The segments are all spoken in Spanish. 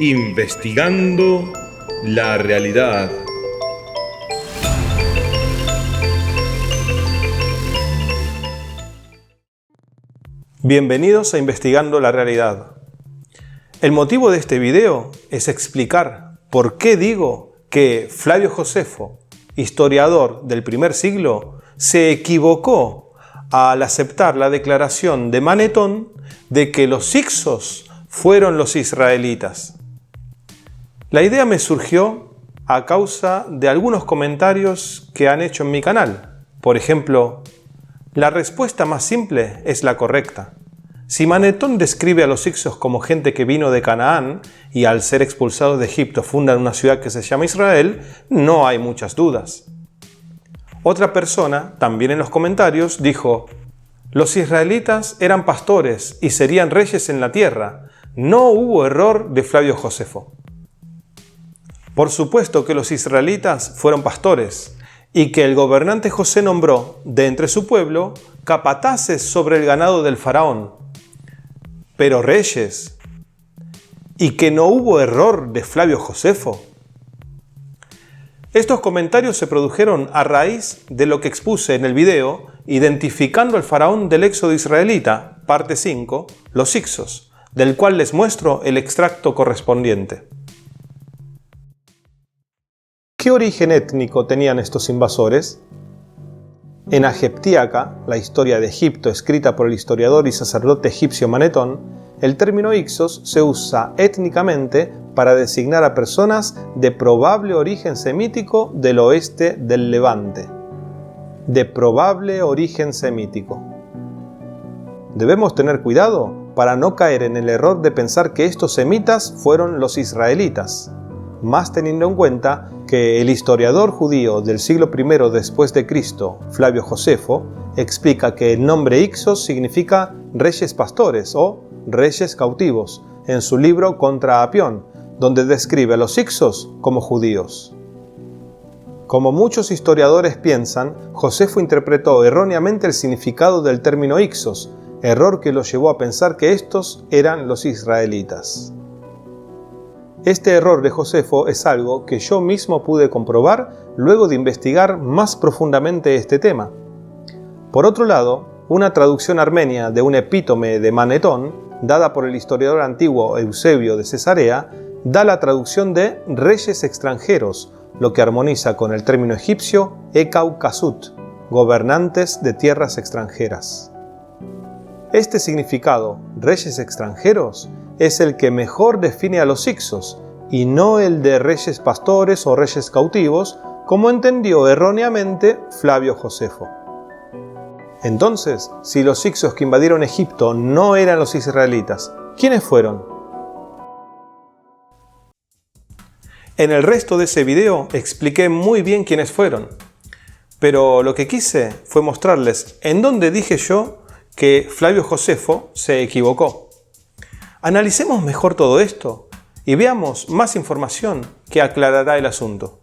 Investigando la realidad. Bienvenidos a Investigando la Realidad. El motivo de este video es explicar por qué digo que Flavio Josefo, historiador del primer siglo, se equivocó al aceptar la declaración de Manetón de que los hicsos fueron los israelitas. La idea me surgió a causa de algunos comentarios que han hecho en mi canal. Por ejemplo, la respuesta más simple es la correcta. Si Manetón describe a los hicsos como gente que vino de Canaán y al ser expulsados de Egipto fundan una ciudad que se llama Israel, no hay muchas dudas. Otra persona, también en los comentarios, dijo: los israelitas eran pastores y serían reyes en la tierra. No hubo error de Flavio Josefo. Por supuesto que los israelitas fueron pastores y que el gobernante José nombró de entre su pueblo capataces sobre el ganado del faraón, pero reyes, y que no hubo error de Flavio Josefo. Estos comentarios se produjeron a raíz de lo que expuse en el video identificando al faraón del éxodo israelita, parte 5, los hicsos, del cual les muestro el extracto correspondiente. ¿Qué origen étnico tenían estos invasores? En Ageptíaca, la historia de Egipto escrita por el historiador y sacerdote egipcio Manetón, el término hicsos se usa étnicamente para designar a personas de probable origen semítico del oeste del Levante. De probable origen semítico. Debemos tener cuidado para no caer en el error de pensar que estos semitas fueron los israelitas, más teniendo en cuenta que el historiador judío del siglo I después de Cristo, Flavio Josefo, explica que el nombre hicsos significa reyes pastores o reyes cautivos, en su libro Contra Apión, donde describe a los hicsos como judíos. Como muchos historiadores piensan, Josefo interpretó erróneamente el significado del término hicsos, error que lo llevó a pensar que estos eran los israelitas. Este error de Josefo es algo que yo mismo pude comprobar luego de investigar más profundamente este tema. Por otro lado, una traducción armenia de un epítome de Manetón, dada por el historiador antiguo Eusebio de Cesarea, da la traducción de reyes extranjeros, lo que armoniza con el término egipcio Ekau Kasut, gobernantes de tierras extranjeras. Este significado, reyes extranjeros, es el que mejor define a los hicsos, y no el de reyes pastores o reyes cautivos, como entendió erróneamente Flavio Josefo. Entonces, si los hicsos que invadieron Egipto no eran los israelitas, ¿quiénes fueron? En el resto de ese video expliqué muy bien quiénes fueron, pero lo que quise fue mostrarles en dónde dije yo que Flavio Josefo se equivocó. Analicemos mejor todo esto y veamos más información que aclarará el asunto.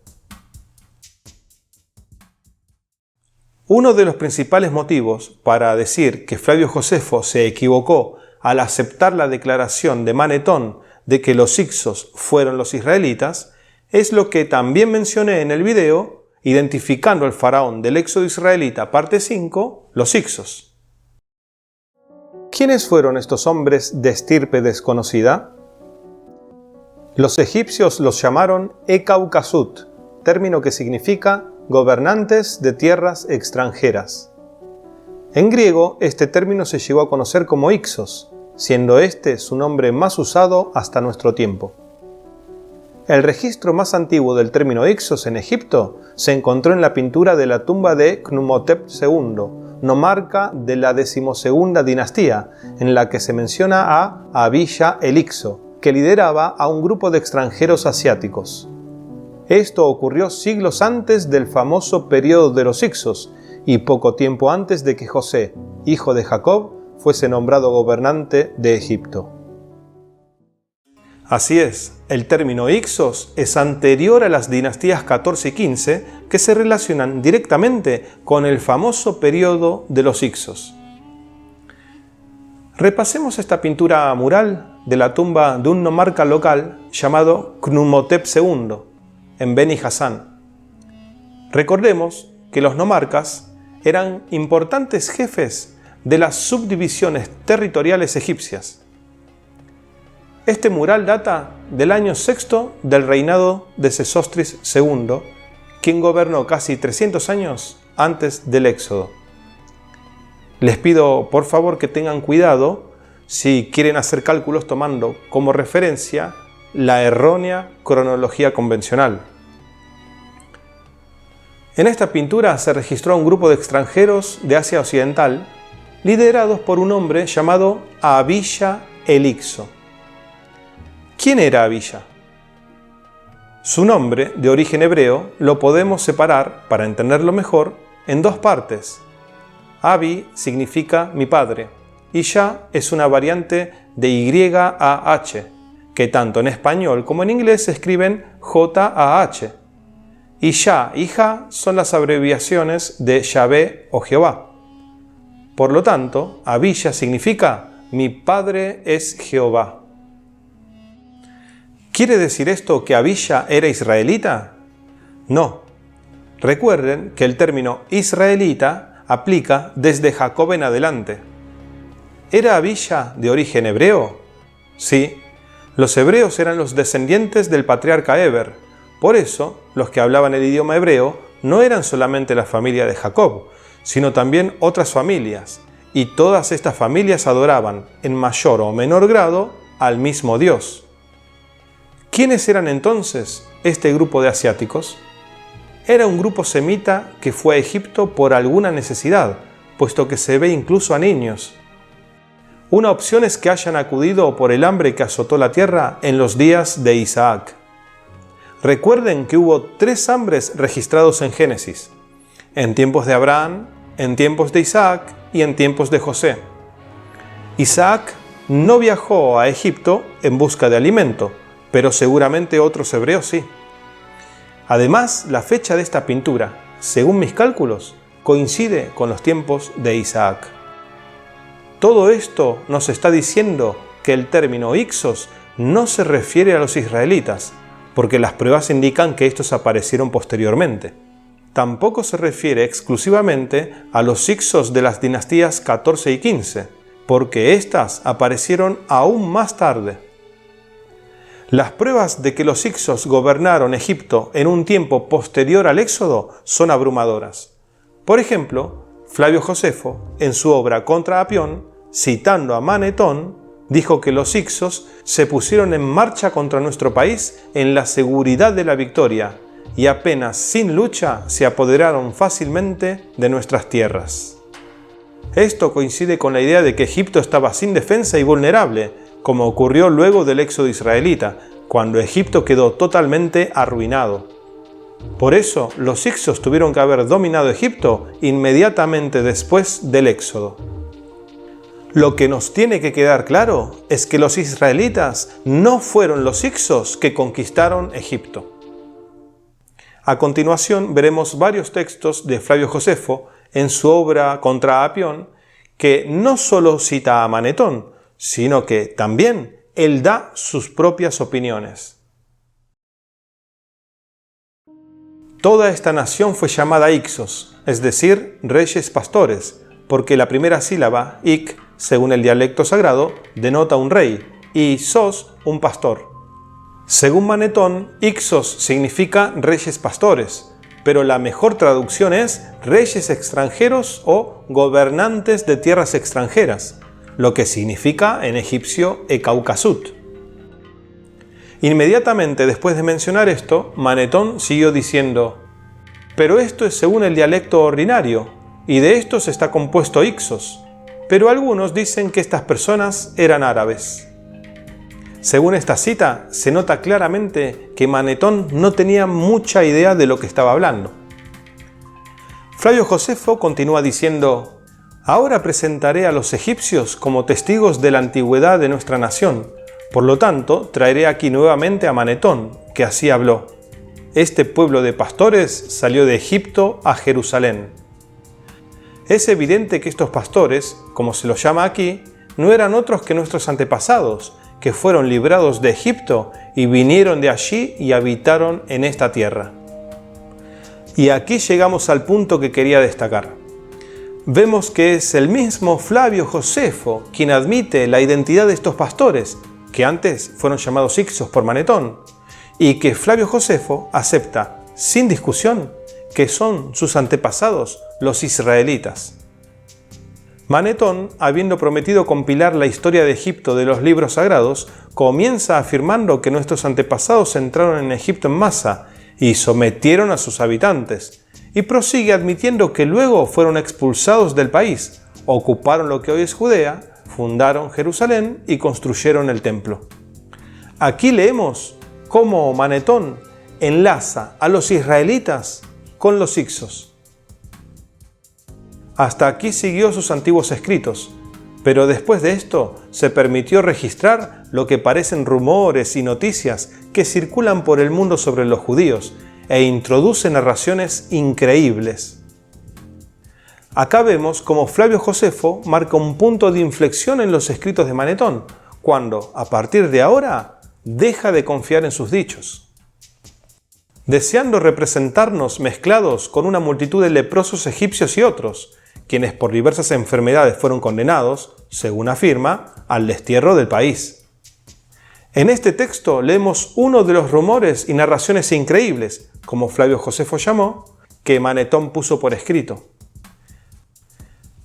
Uno de los principales motivos para decir que Flavio Josefo se equivocó al aceptar la declaración de Manetón de que los hicsos fueron los israelitas es lo que también mencioné en el video identificando al faraón del éxodo israelita parte 5, los hicsos. ¿Quiénes fueron estos hombres de estirpe desconocida? Los egipcios los llamaron Ekau Kasut, término que significa gobernantes de tierras extranjeras. En griego, este término se llegó a conocer como hicsos, siendo este su nombre más usado hasta nuestro tiempo. El registro más antiguo del término hicsos en Egipto se encontró en la pintura de la tumba de Khnumhotep II, nomarca de la 12ª dinastía, en la que se menciona a Abilla el Hicso, que lideraba a un grupo de extranjeros asiáticos. Esto ocurrió siglos antes del famoso periodo de los hicsos y poco tiempo antes de que José, hijo de Jacob, fuese nombrado gobernante de Egipto. Así es, el término hicsos es anterior a las dinastías 14 y 15 que se relacionan directamente con el famoso periodo de los hicsos. Repasemos esta pintura mural de la tumba de un nomarca local llamado Khnumhotep II, en Beni Hasan. Recordemos que los nomarcas eran importantes jefes de las subdivisiones territoriales egipcias. Este mural data del año sexto del reinado de Sesostris II, quien gobernó casi 300 años antes del Éxodo. Les pido por favor que tengan cuidado si quieren hacer cálculos tomando como referencia la errónea cronología convencional. En esta pintura se registró un grupo de extranjeros de Asia Occidental liderados por un hombre llamado Abijah el Hicso. ¿Quién era Abijah? Su nombre, de origen hebreo, lo podemos separar, para entenderlo mejor, en dos partes. Abi significa mi padre, y Yah es una variante de Y-A-H, que tanto en español como en inglés se escriben J-A-H. Y Yah y Ja son las abreviaciones de Yahvé o Jehová. Por lo tanto, Abijah significa mi padre es Jehová. ¿Quiere decir esto que Abijah era israelita? No. Recuerden que el término israelita aplica desde Jacob en adelante. ¿Era Abijah de origen hebreo? Sí. Los hebreos eran los descendientes del patriarca Eber. Por eso, los que hablaban el idioma hebreo no eran solamente la familia de Jacob, sino también otras familias. Y todas estas familias adoraban, en mayor o menor grado, al mismo Dios. ¿Quiénes eran entonces este grupo de asiáticos? Era un grupo semita que fue a Egipto por alguna necesidad, puesto que se ve incluso a niños. Una opción es que hayan acudido por el hambre que azotó la tierra en los días de Isaac. Recuerden que hubo 3 hambres registrados en Génesis: en tiempos de Abraham, en tiempos de Isaac y en tiempos de José. Isaac no viajó a Egipto en busca de alimento, pero seguramente otros hebreos sí. Además, la fecha de esta pintura, según mis cálculos, coincide con los tiempos de Isaac. Todo esto nos está diciendo que el término Hicsos no se refiere a los israelitas, porque las pruebas indican que estos aparecieron posteriormente. Tampoco se refiere exclusivamente a los Hicsos de las dinastías 14 y 15, porque éstas aparecieron aún más tarde. Las pruebas de que los Hicsos gobernaron Egipto en un tiempo posterior al Éxodo son abrumadoras. Por ejemplo, Flavio Josefo, en su obra Contra Apión, citando a Manetón, dijo que los Hicsos se pusieron en marcha contra nuestro país en la seguridad de la victoria y apenas sin lucha se apoderaron fácilmente de nuestras tierras. Esto coincide con la idea de que Egipto estaba sin defensa y vulnerable, como ocurrió luego del éxodo israelita, cuando Egipto quedó totalmente arruinado. Por eso, los Hicsos tuvieron que haber dominado Egipto inmediatamente después del éxodo. Lo que nos tiene que quedar claro es que los israelitas no fueron los Hicsos que conquistaron Egipto. A continuación veremos varios textos de Flavio Josefo en su obra Contra Apión, que no solo cita a Manetón, sino que también él da sus propias opiniones. Toda esta nación fue llamada Hicsos, es decir, reyes pastores, porque la primera sílaba, ik, según el dialecto sagrado, denota un rey, y sos, un pastor. Según Manetón, Hicsos significa reyes pastores, pero la mejor traducción es reyes extranjeros o gobernantes de tierras extranjeras, lo que significa en egipcio Ekaukasut. Inmediatamente después de mencionar esto, Manetón siguió diciendo: pero esto es según el dialecto ordinario, y de estos está compuesto Hicsos, pero algunos dicen que estas personas eran árabes. Según esta cita, se nota claramente que Manetón no tenía mucha idea de lo que estaba hablando. Flavio Josefo continúa diciendo: ahora presentaré a los egipcios como testigos de la antigüedad de nuestra nación. Por lo tanto, traeré aquí nuevamente a Manetón, que así habló: este pueblo de pastores salió de Egipto a Jerusalén. Es evidente que estos pastores, como se los llama aquí, no eran otros que nuestros antepasados, que fueron librados de Egipto y vinieron de allí y habitaron en esta tierra. Y aquí llegamos al punto que quería destacar. Vemos que es el mismo Flavio Josefo quien admite la identidad de estos pastores, que antes fueron llamados Hicsos por Manetón, y que Flavio Josefo acepta, sin discusión, que son sus antepasados, los israelitas. Manetón, habiendo prometido compilar la historia de Egipto de los libros sagrados, comienza afirmando que nuestros antepasados entraron en Egipto en masa y sometieron a sus habitantes, y prosigue admitiendo que luego fueron expulsados del país, ocuparon lo que hoy es Judea, fundaron Jerusalén y construyeron el templo. Aquí leemos cómo Manetón enlaza a los israelitas con los Hicsos. Hasta aquí siguió sus antiguos escritos, pero después de esto se permitió registrar lo que parecen rumores y noticias que circulan por el mundo sobre los judíos e introduce narraciones increíbles. Acá vemos cómo Flavio Josefo marca un punto de inflexión en los escritos de Manetón, cuando, a partir de ahora, deja de confiar en sus dichos. Deseando representarnos mezclados con una multitud de leprosos egipcios y otros, quienes por diversas enfermedades fueron condenados, según afirma, al destierro del país. En este texto leemos uno de los rumores y narraciones increíbles, como Flavio Josefo llamó, que Manetón puso por escrito.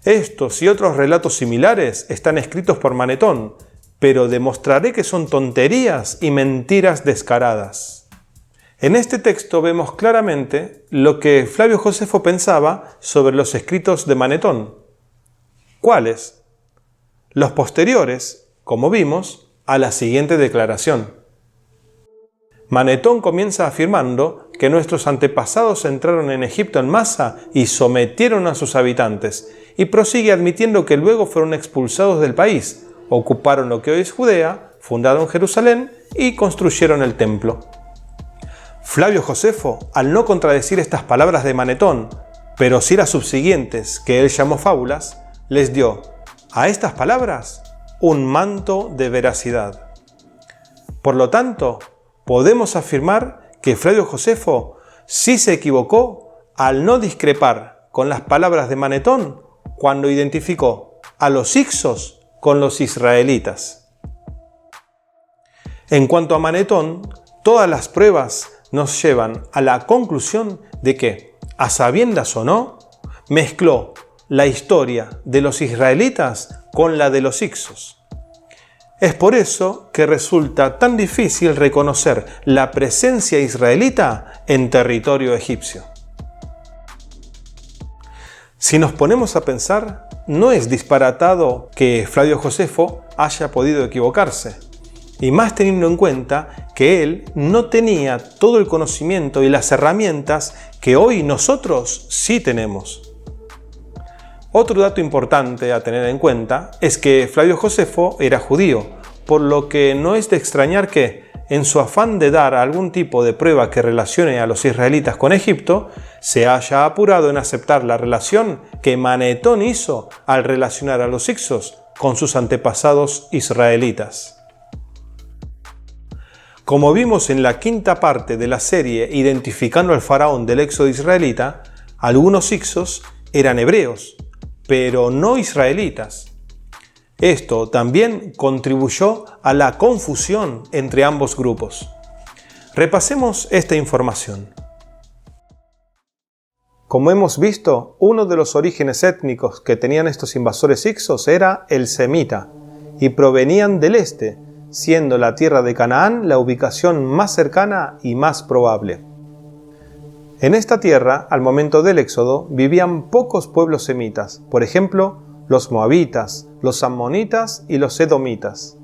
Estos y otros relatos similares están escritos por Manetón, pero demostraré que son tonterías y mentiras descaradas. En este texto vemos claramente lo que Flavio Josefo pensaba sobre los escritos de Manetón. ¿Cuáles? Los posteriores, como vimos, a la siguiente declaración. Manetón comienza afirmando que nuestros antepasados entraron en Egipto en masa y sometieron a sus habitantes, y prosigue admitiendo que luego fueron expulsados del país, ocuparon lo que hoy es Judea, fundaron Jerusalén y construyeron el templo. Flavio Josefo, al no contradecir estas palabras de Manetón, pero sí las subsiguientes que él llamó fábulas, les dio a estas palabras un manto de veracidad. Por lo tanto, podemos afirmar que Flavio Josefo sí se equivocó al no discrepar con las palabras de Manetón cuando identificó a los Hicsos con los israelitas. En cuanto a Manetón, todas las pruebas nos llevan a la conclusión de que, a sabiendas o no, mezcló la historia de los israelitas con la de los Hicsos. Es por eso que resulta tan difícil reconocer la presencia israelita en territorio egipcio. Si nos ponemos a pensar, no es disparatado que Flavio Josefo haya podido equivocarse, y más teniendo en cuenta que él no tenía todo el conocimiento y las herramientas que hoy nosotros sí tenemos. Otro dato importante a tener en cuenta es que Flavio Josefo era judío, por lo que no es de extrañar que, en su afán de dar algún tipo de prueba que relacione a los israelitas con Egipto, se haya apurado en aceptar la relación que Manetón hizo al relacionar a los Hicsos con sus antepasados israelitas. Como vimos en la quinta parte de la serie Identificando al faraón del éxodo israelita, algunos Hicsos eran hebreos, pero no israelitas. Esto también contribuyó a la confusión entre ambos grupos. Repasemos esta información. Como hemos visto, uno de los orígenes étnicos que tenían estos invasores Hicsos era el semita, y provenían del este, siendo la tierra de Canaán la ubicación más cercana y más probable. En esta tierra, al momento del éxodo, vivían pocos pueblos semitas, por ejemplo, los moabitas, los ammonitas y los edomitas.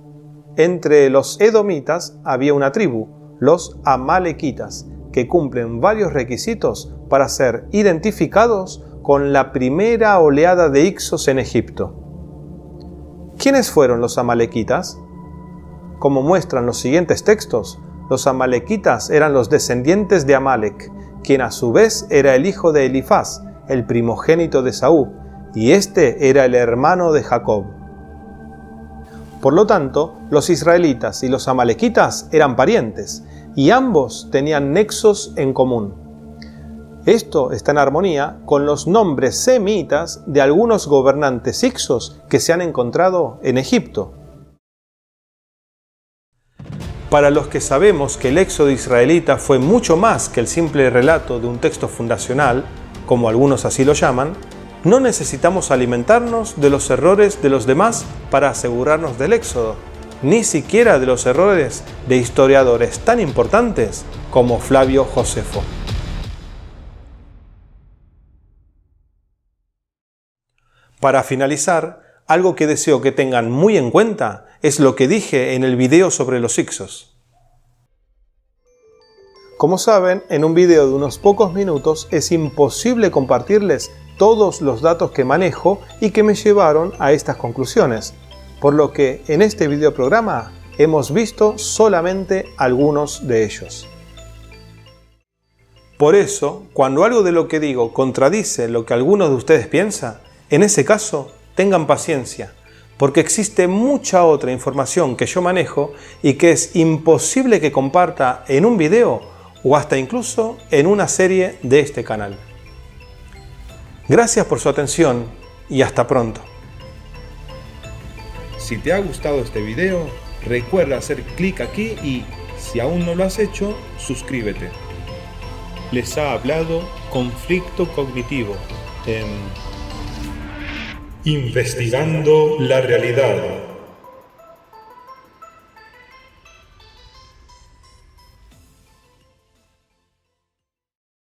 Entre los edomitas había una tribu, los amalequitas, que cumplen varios requisitos para ser identificados con la primera oleada de Hicsos en Egipto. ¿Quiénes fueron los amalequitas? Como muestran los siguientes textos, los amalequitas eran los descendientes de Amalek, quien a su vez era el hijo de Elifaz, el primogénito de Esaú, y este era el hermano de Jacob. Por lo tanto, los israelitas y los amalequitas eran parientes, y ambos tenían nexos en común. Esto está en armonía con los nombres semitas de algunos gobernantes hicsos que se han encontrado en Egipto. Para los que sabemos que el éxodo israelita fue mucho más que el simple relato de un texto fundacional, como algunos así lo llaman, no necesitamos alimentarnos de los errores de los demás para asegurarnos del éxodo, ni siquiera de los errores de historiadores tan importantes como Flavio Josefo. Para finalizar, algo que deseo que tengan muy en cuenta es lo que dije en el video sobre los hicsos. Como saben, en un video de unos pocos minutos es imposible compartirles todos los datos que manejo y que me llevaron a estas conclusiones, por lo que en este videoprograma hemos visto solamente algunos de ellos. Por eso, cuando algo de lo que digo contradice lo que algunos de ustedes piensan, en ese caso, tengan paciencia, porque existe mucha otra información que yo manejo y que es imposible que comparta en un video o hasta incluso en una serie de este canal. Gracias por su atención y hasta pronto. Si te ha gustado este video, recuerda hacer clic aquí y, si aún no lo has hecho, suscríbete. Les ha hablado Conflicto Cognitivo en Investigando la Realidad.